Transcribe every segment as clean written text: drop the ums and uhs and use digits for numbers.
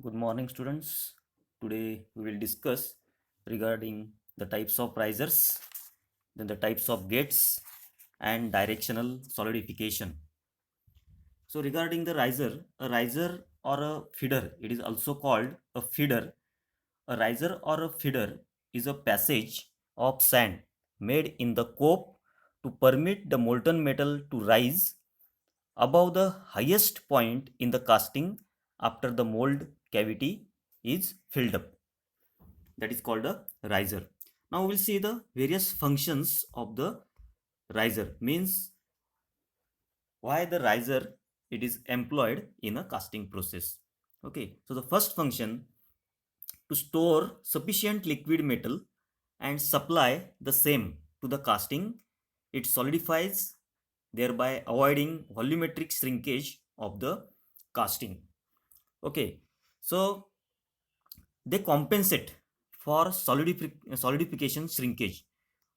Good morning, students. Today we will discuss regarding the types of risers, then the types of gates, and directional solidification. So, regarding the riser, a riser or a feeder, it is also called a feeder. A riser or a feeder is a passage of sand made in the cope to permit the molten metal to rise above the highest point in the casting after the mold cavity is filled up. That is called a riser. Now we will see the various functions of the riser, means why the riser it is employed in a casting process. Okay, so the first function, to store sufficient liquid metal and supply the same to the casting. It solidifies, thereby avoiding volumetric shrinkage of the casting. Okay, so they compensate for solidification shrinkage,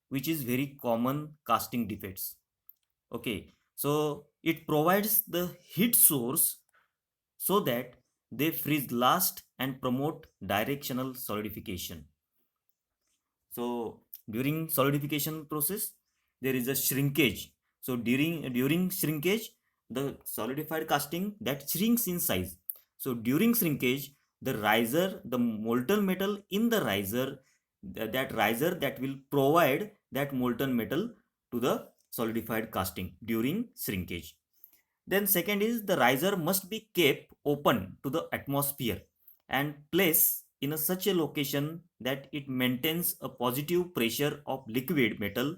which is very common casting defects. Okay, so it provides the heat source so that they freeze last and promote directional solidification. So during solidification process, there is a shrinkage. So during shrinkage, the solidified casting that shrinks in size. So during shrinkage, the riser, the molten metal in the riser, that riser that will provide that molten metal to the solidified casting during shrinkage. Then second is the riser must be kept open to the atmosphere and placed in such a location that it maintains a positive pressure of liquid metal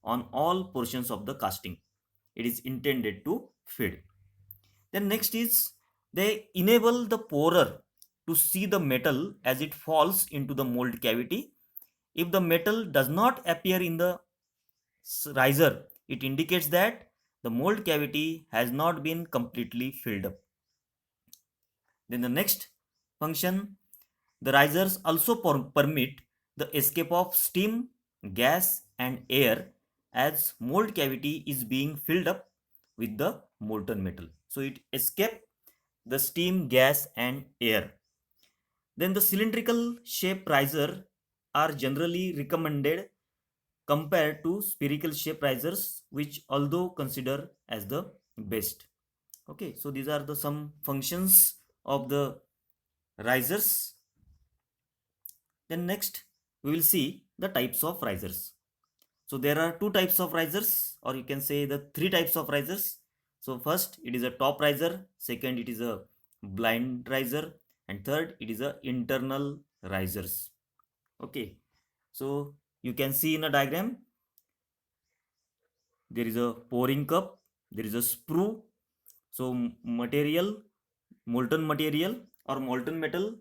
on all portions of the casting it is intended to feed. Then next is they enable the pourer to see the metal as it falls into the mold cavity. If the metal does not appear in the riser, it indicates that the mold cavity has not been completely filled up. Then the next function, the risers also permit the escape of steam, gas and air as mold cavity is being filled up with the molten metal. So it escape the steam, gas and air. Then the cylindrical shape riser are generally recommended compared to spherical shape risers, which although considered as the best. Okay, so these are the some functions of the risers. Then next we will see the types of risers. So there are two types of risers, or you can say the three types of risers. So first it is a top riser, second it is a blind riser, and third it is a internal risers. Okay, so you can see in a diagram there is a pouring cup, there is a sprue. So material, molten material or molten metal,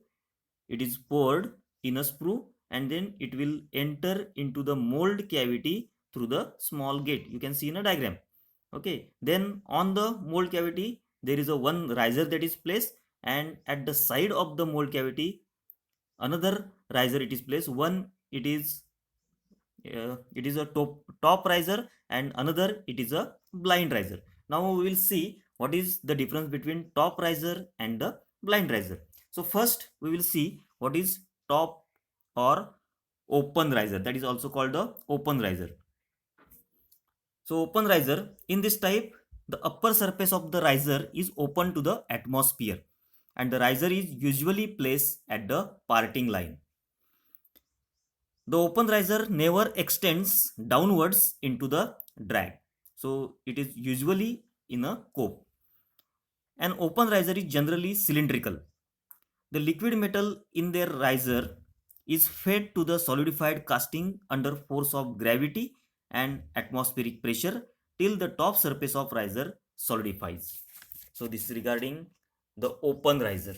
it is poured in a sprue and then it will enter into the mold cavity through the small gate you can see in a diagram. Okay, then on the mold cavity there is a one riser that is placed, and at the side of the mold cavity another riser it is placed. One it is a top riser and another it is a blind riser. Now we will see what is the difference between top riser and the blind riser. So first we will see what is top or open riser, that is also called the open riser. So open riser, in this type the upper surface of the riser is open to the atmosphere and the riser is usually placed at the parting line. The open riser never extends downwards into the drag. So it is usually in a cope. An open riser is generally cylindrical. The liquid metal in their riser is fed to the solidified casting under force of gravity and atmospheric pressure till the top surface of riser solidifies. So this is regarding the open riser.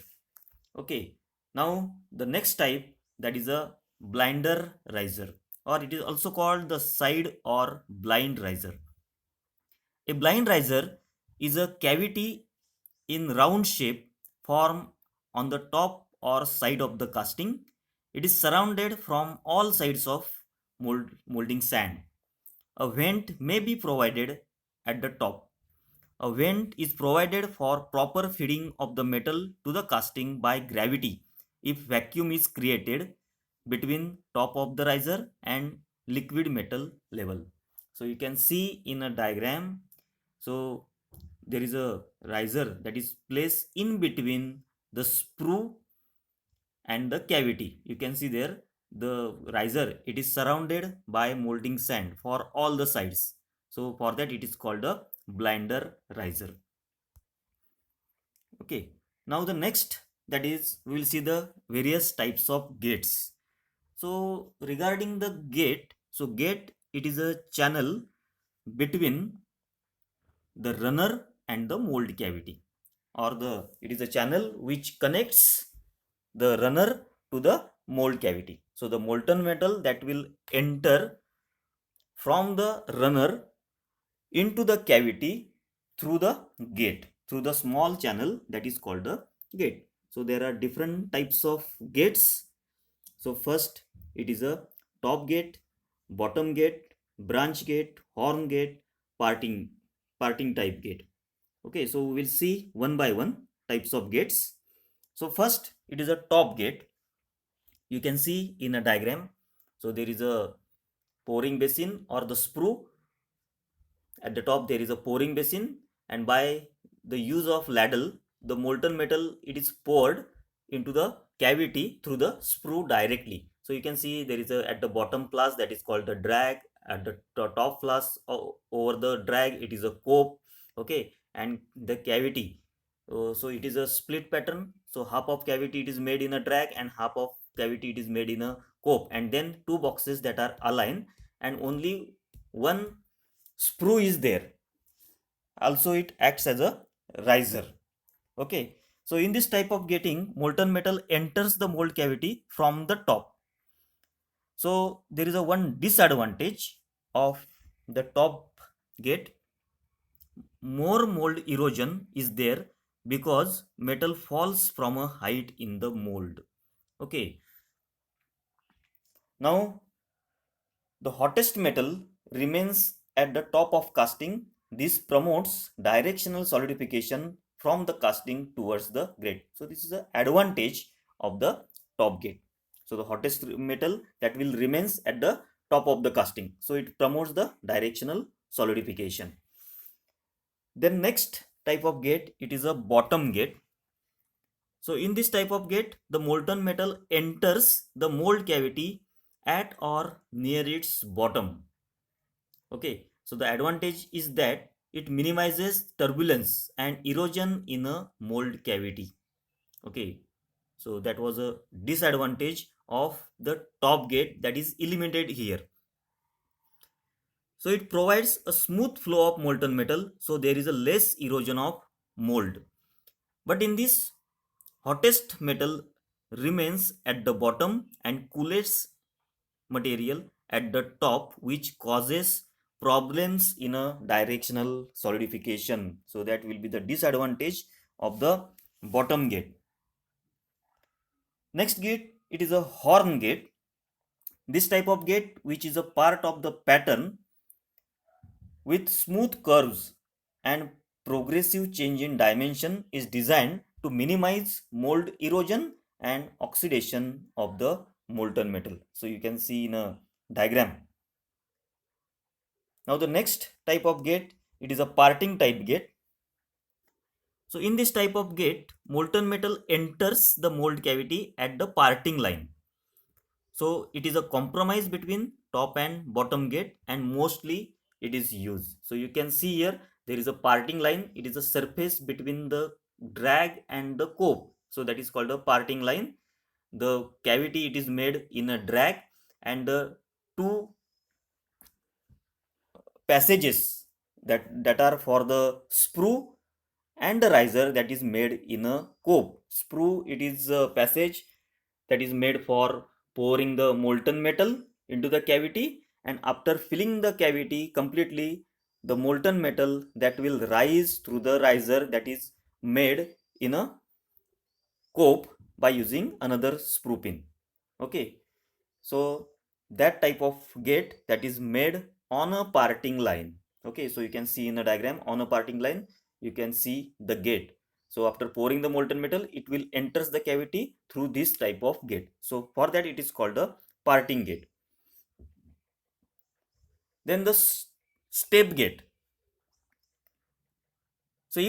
Okay, now the next type, that is a blinder riser, or it is also called the side or blind riser. A blind riser is a cavity in round shape formed on the top or side of the casting. It is surrounded from all sides of molding sand. A vent may be provided at the top. A vent is provided for proper feeding of the metal to the casting by gravity if vacuum is created between top of the riser and liquid metal level. So you can see in a diagram, so there is a riser that is placed in between the sprue and the cavity. You can see there the riser, it is surrounded by molding sand for all the sides. So for that it is called a blinder riser. Okay, now the next, that is we will see the various types of gates. So regarding the gate, so gate, it is a channel between the runner and the mold cavity, or the it is a channel which connects the runner to the mold cavity. So the molten metal that will enter from the runner into the cavity through the gate, through the small channel that is called the gate. So there are different types of gates. So first it is a top gate, bottom gate, branch gate, horn gate, parting type gate. Okay, so we will see one by one types of gates. So first it is a top gate. You can see in a diagram, so there is a pouring basin or the sprue. At the top there is a pouring basin, and by the use of ladle, the molten metal, it is poured into the cavity through the sprue directly. So you can see there is a, at the bottom flask, that is called the drag. At the top flask, over the drag, it is a cope. Okay, and the cavity, so it is a split pattern. So half of cavity it is made in a drag and half of cavity it is made in a cope, and then two boxes that are aligned, and only one sprue is there. Also it acts as a riser. Okay, so in this type of gating, molten metal enters the mold cavity from the top. So there is a one disadvantage of the top gate. More mold erosion is there because metal falls from a height in the mold. Okay, now the hottest metal remains at the top of casting. This promotes directional solidification from the casting towards the grate. So this is the advantage of the top gate. So the hottest metal that will remains at the top of the casting. So it promotes the directional solidification. Then next type of gate, it is a bottom gate. So in this type of gate, the molten metal enters the mold cavity at or near its bottom. Okay, so the advantage is that it minimizes turbulence and erosion in a mold cavity. Okay, so that was a disadvantage of the top gate that is eliminated here. So it provides a smooth flow of molten metal, so there is a less erosion of mold. But in this, hottest metal remains at the bottom and coolest material at the top, which causes problems in a directional solidification. So that will be the disadvantage of the bottom gate. Next gate, it is a horn gate. This type of gate, which is a part of the pattern with smooth curves and progressive change in dimension, is designed to minimize mold erosion and oxidation of the molten metal. So you can see in a diagram. Now the next type of gate, it is a parting type gate. So in this type of gate, molten metal enters the mold cavity at the parting line. So it is a compromise between top and bottom gate, and mostly it is used. So you can see here there is a parting line. It is a surface between the drag and the cope. So that is called a parting line. The cavity it is made in a drag, and the two passages that are for the sprue and the riser, that is made in a cope. Sprue, it is a passage that is made for pouring the molten metal into the cavity, and after filling the cavity completely, the molten metal that will rise through the riser that is made in a cope by using another sprue pin. Okay, so that type of gate that is made on a parting line. Okay, so you can see in the diagram, on a parting line, you can see the gate. So after pouring the molten metal, it will enters the cavity through this type of gate. So for that it is called a parting gate. Then the step gate. So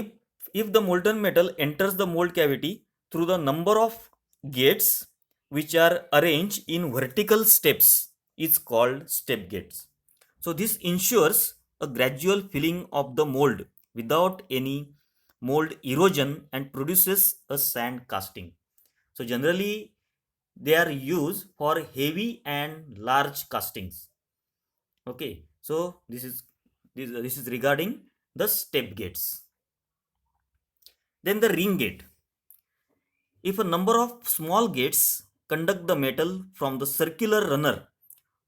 if the molten metal enters the mold cavity through the number of gates which are arranged in vertical steps is called step gates. So this ensures a gradual filling of the mold without any mold erosion and produces a sand casting. So generally they are used for heavy and large castings. Okay, so this is regarding the step gates. Then the ring gate. If a number of small gates conduct the metal from the circular runner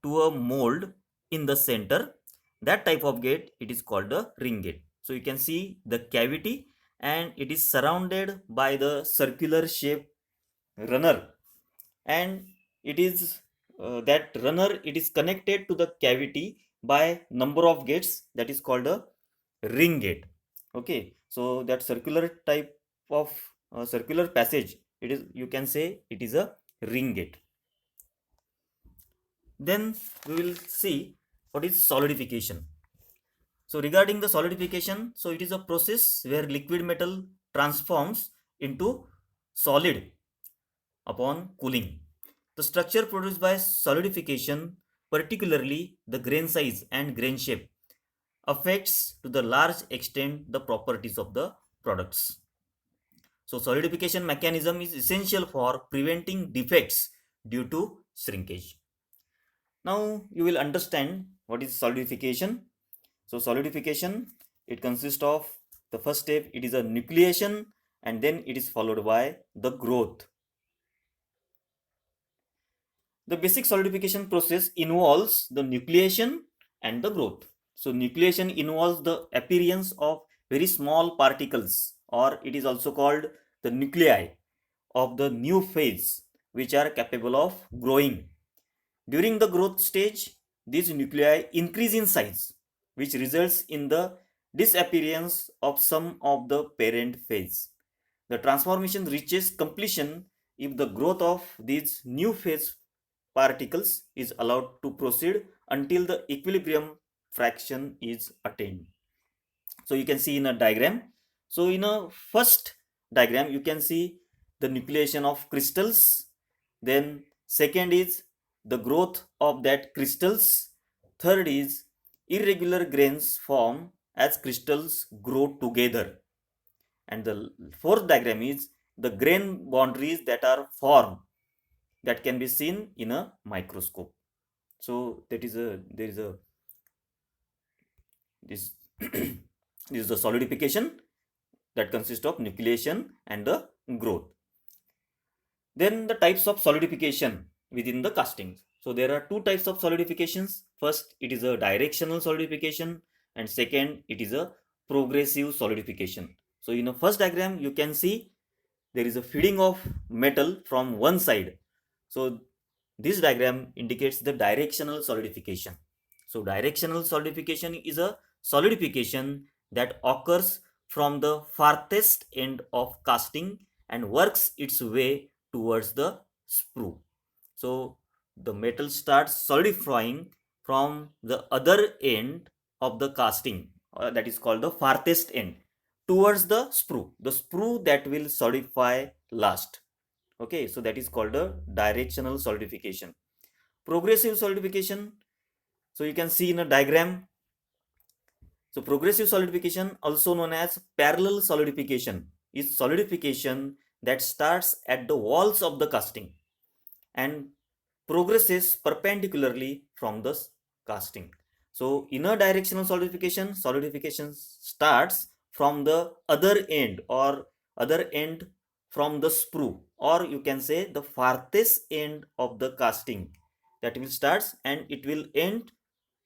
to a mold in the center, that type of gate it is called a ring gate. So you can see the cavity and it is surrounded by the circular shape runner, and it is that runner it is connected to the cavity by number of gates, that is called a ring gate. Okay, so that circular type of circular passage, it is, you can say it is a ring gate. Then we will see what is solidification. So regarding the solidification, so it is a process where liquid metal transforms into solid upon cooling. The structure produced by solidification, particularly the grain size and grain shape, affects to the large extent the properties of the products. So solidification mechanism is essential for preventing defects due to shrinkage. Now you will understand what is solidification. So solidification, it consists of the first step, it is a nucleation, and then it is followed by the growth. The basic solidification process involves the nucleation and the growth. So nucleation involves the appearance of very small particles, or it is also called the nuclei of the new phase, which are capable of growing. During the growth stage, these nuclei increase in size, which results in the disappearance of some of the parent phase. The transformation reaches completion if the growth of these new phase particles is allowed to proceed until the equilibrium fraction is attained. So you can see in a diagram. So in a first diagram, you can see the nucleation of crystals. Then second is the growth of that crystals. Third is irregular grains form as crystals grow together. And the fourth diagram is the grain boundaries that are formed, that can be seen in a microscope. So that is a there is a this this is the solidification that consists of nucleation and the growth. Then the types of solidification within the castings. So there are two types of solidifications. First, it is a directional solidification, and second, it is a progressive solidification. So in the first diagram, you can see there is a feeding of metal from one side. So this diagram indicates the directional solidification. So directional solidification is a solidification that occurs from the farthest end of casting and works its way towards the sprue. So the metal starts solidifying from the other end of the casting, that is called the farthest end, towards the sprue that will solidify last. Okay, so that is called a directional solidification. Progressive solidification, so you can see in a diagram. So progressive solidification, also known as parallel solidification, is solidification that starts at the walls of the casting and progresses perpendicularly from the casting. So inner directional solidification, solidification starts from the other end, or other end from the sprue, or you can say the farthest end of the casting, that will starts and it will end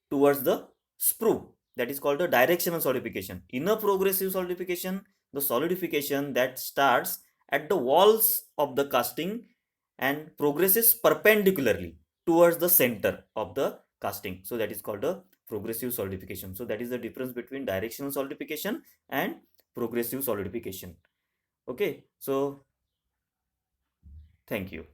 towards the sprue, that is called a directional solidification. Inner progressive solidification, the solidification that starts at the walls of the casting and progresses perpendicularly towards the center of the casting. So that is called a progressive solidification. So that is the difference between directional solidification and progressive solidification. Okay, so thank you.